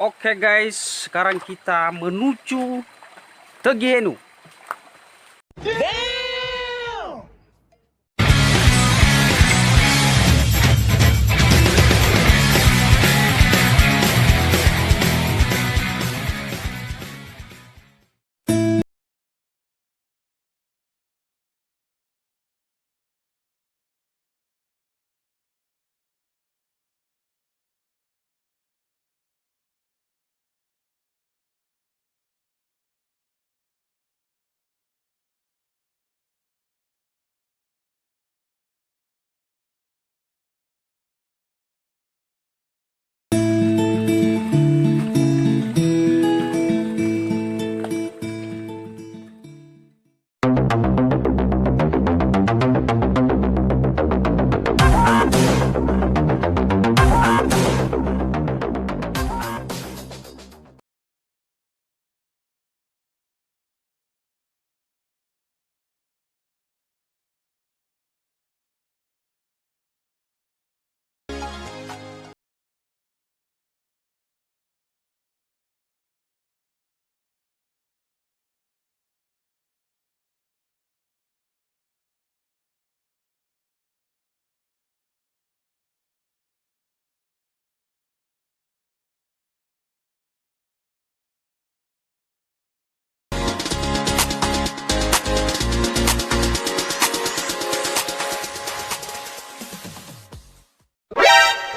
Oke guys, sekarang kita menuju Tegienu.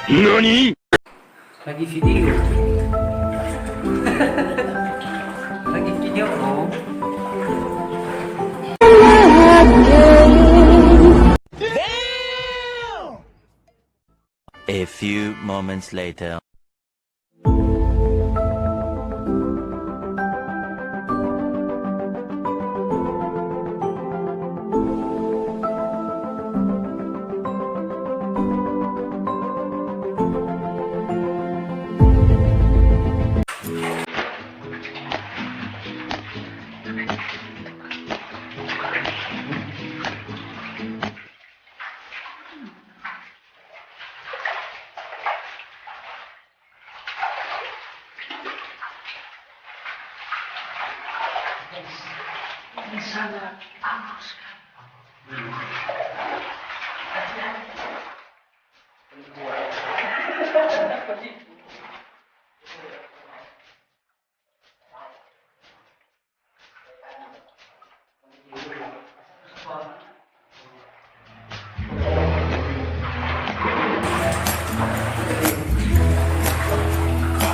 NANI?! Lagi video. Lagi video bro. A few moments later. Ini sangat bagus sekali.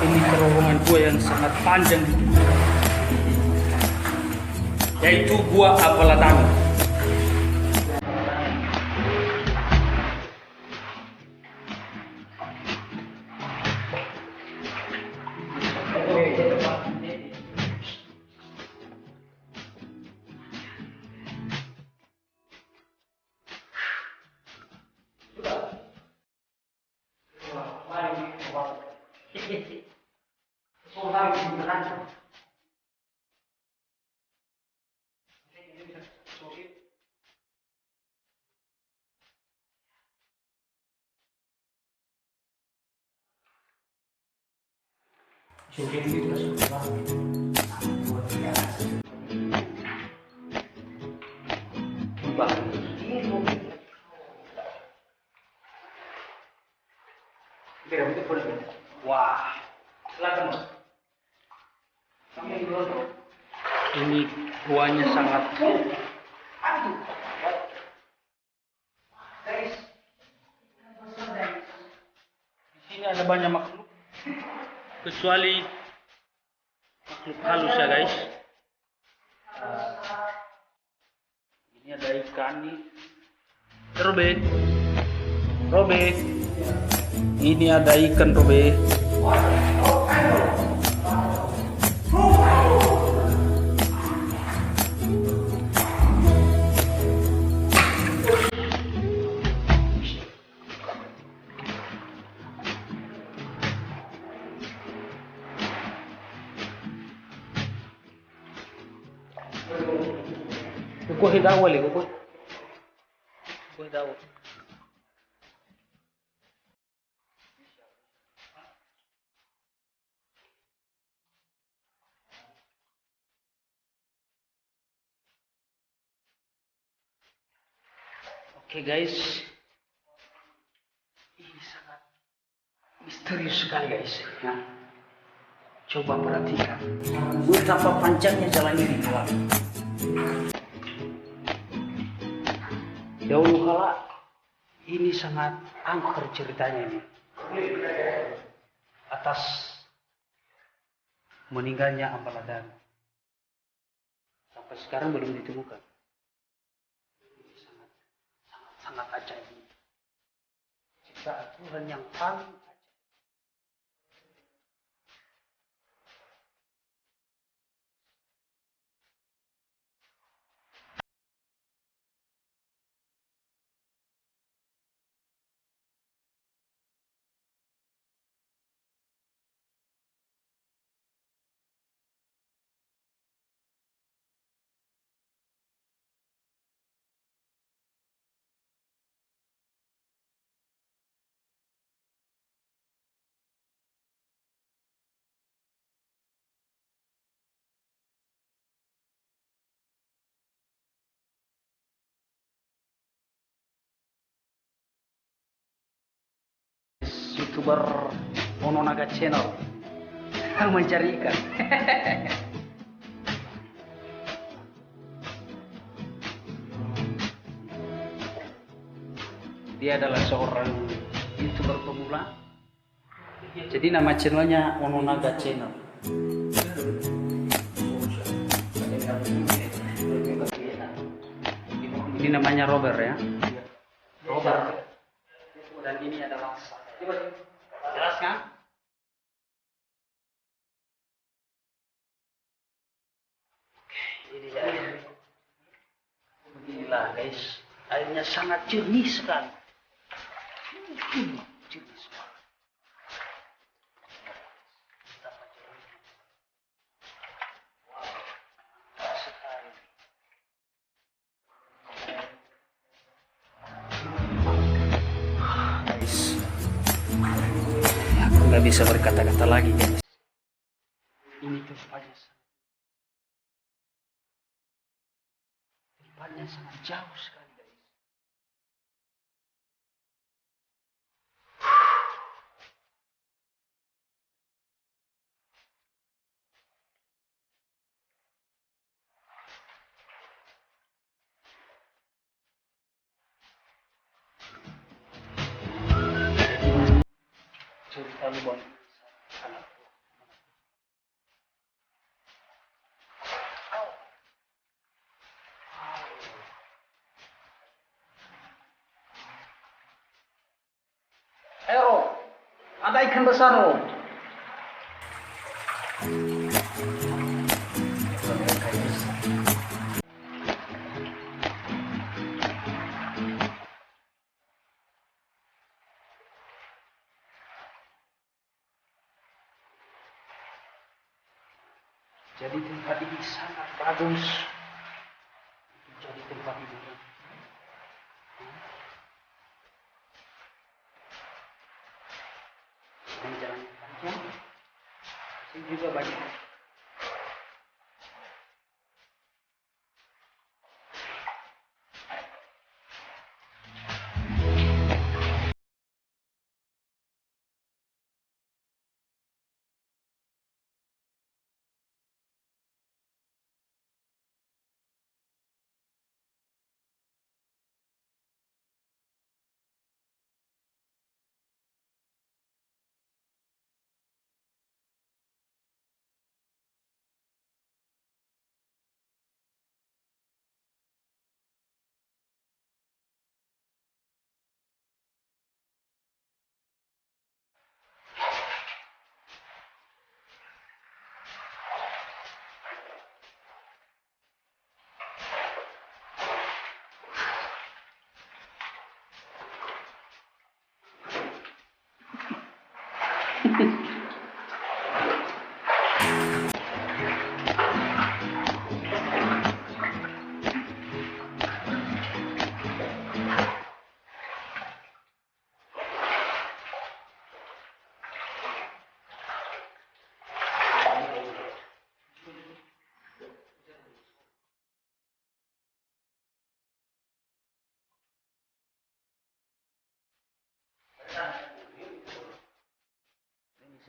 Ini terowongan gua yang sangat panjang, yaitu gua Apaladang. Wah, silakan Mas. Ini guanya sangat di sini ada banyak makhluk, kecuali makhluk halus ya guys. Ini ada ikan nih. Robe, Robe. Ini ada ikan Robe. Kukuh daw wali kukuh. Kukuh daw. Oke guys, ini sangat misterius sekali guys. Ya. Coba perhatikan betapa panjangnya jalan ini kawan. Dahulu kala ini sangat angker ceritanya ini. Atas meninggalnya Ambaladana. Sampai sekarang belum ditemukan. Ini sangat ajaib. Ciptaan Tuhan yang paling ajaib. YouTuber Mononaga Channel mencari ikan. Dia adalah seorang YouTuber pemula. Jadi nama channelnya Mononaga Channel. Ini namanya Robert ya. Robert. Dan ini adalah jelas kan? Ini ya. Beginilah guys, airnya sangat jernih sekali. Jernih sekali. Betapa jernihnya. Wow, sekali. Guys, aku nggak bisa berkata-kata lagi guys. Ini tempatnya sangat jauh sekali guys. Cerita lubang sangat Ero, ada ikan besar loh. Jadi tempat ini sangat bagus. Jadi tempat hiburan. Dan jalan panjang. Ini juga banyak.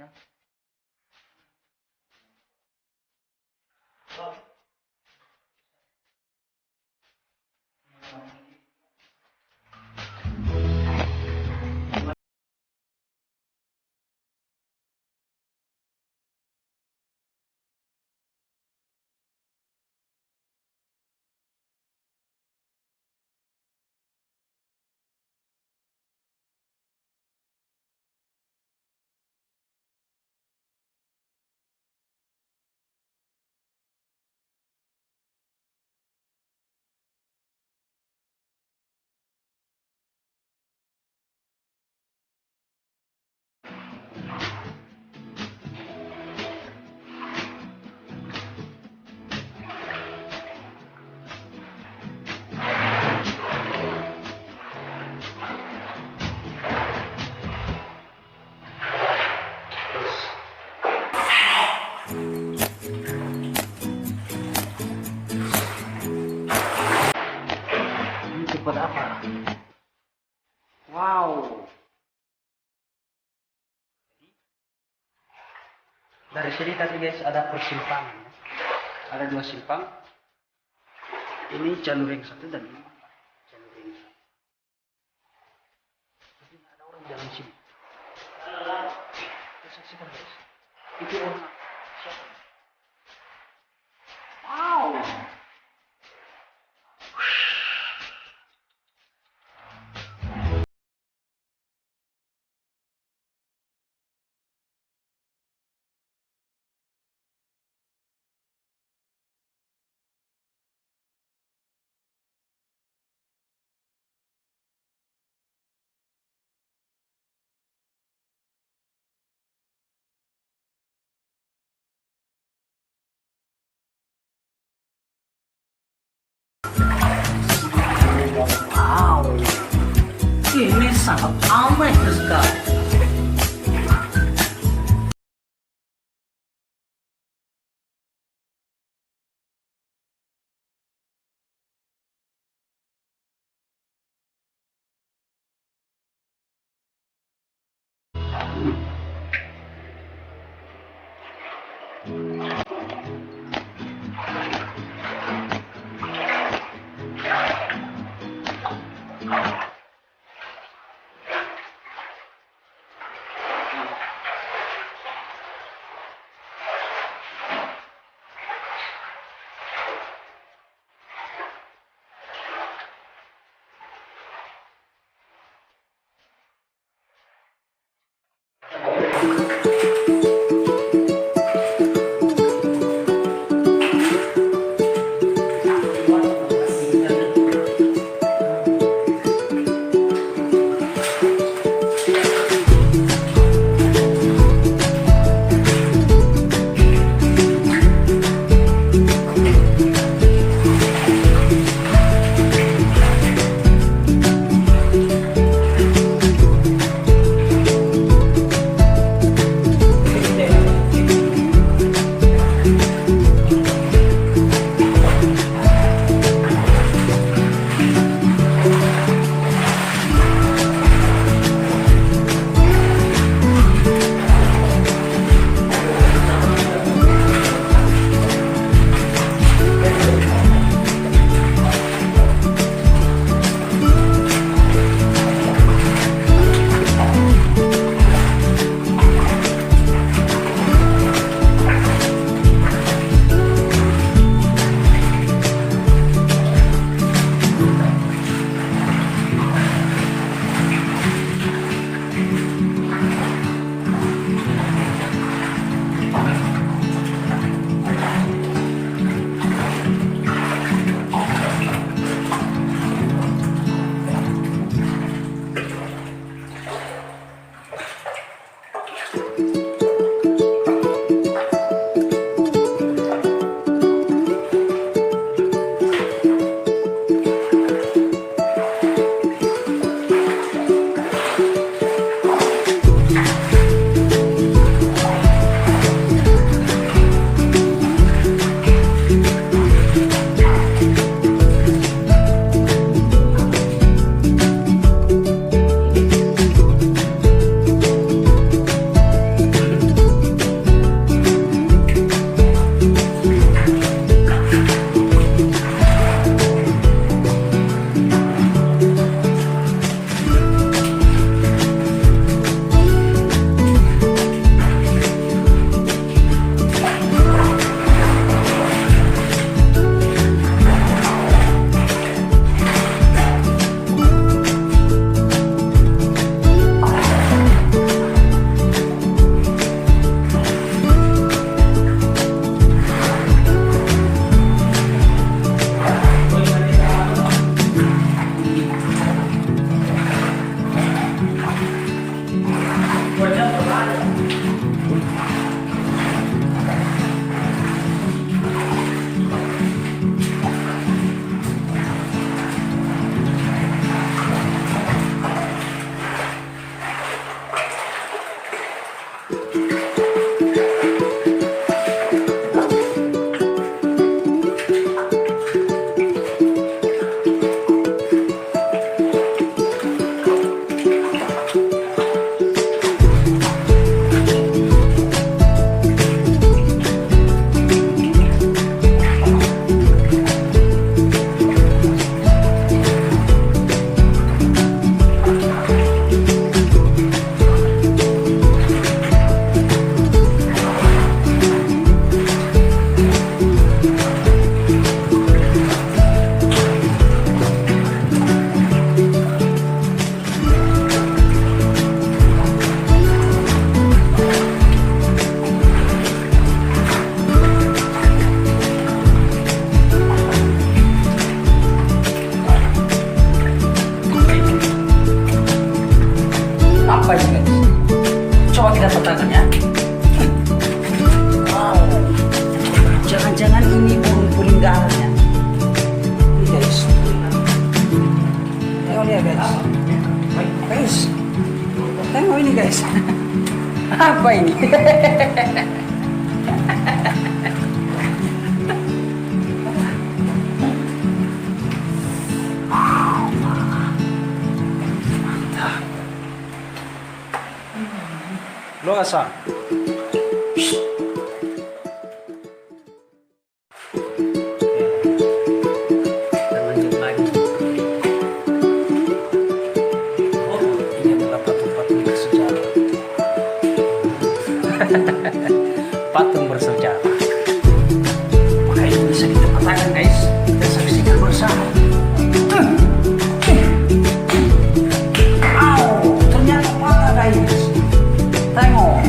ya. Ini cepat apa? Wow. Dari sini tadi guys ada persimpangan. Ada 2 simpang. Ini jalur yang satu dan ini jalur yang satu. Tapi nggak ada orang jalan sini. Kita saksikan guys. Itu orang siapa? Wow. Wow, ini sangat aneh sekali. Apa ini? Lo asa? Lanjut lagi. Oh, ini adalah patung-patung bersejarah. Patung bersejarah. Maka ini bisa ditepuk tangan, guys. Kita saksikan bersama. Au, ternyata patah, guys. Tengok.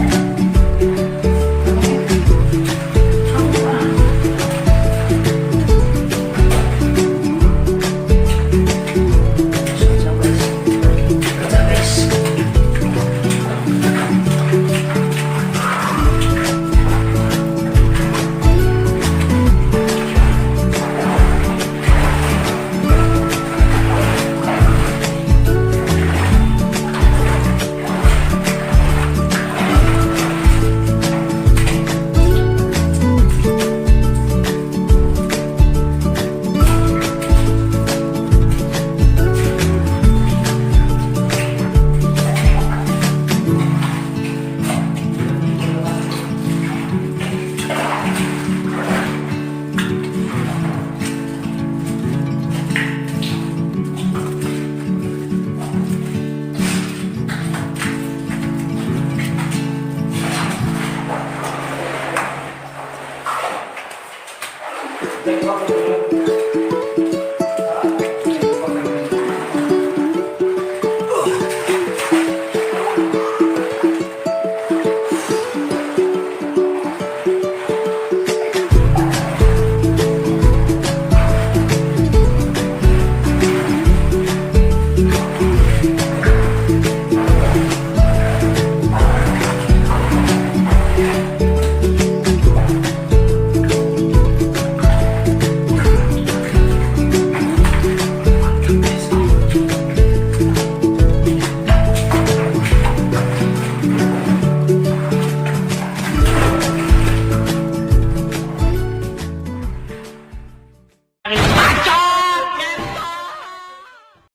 Macho!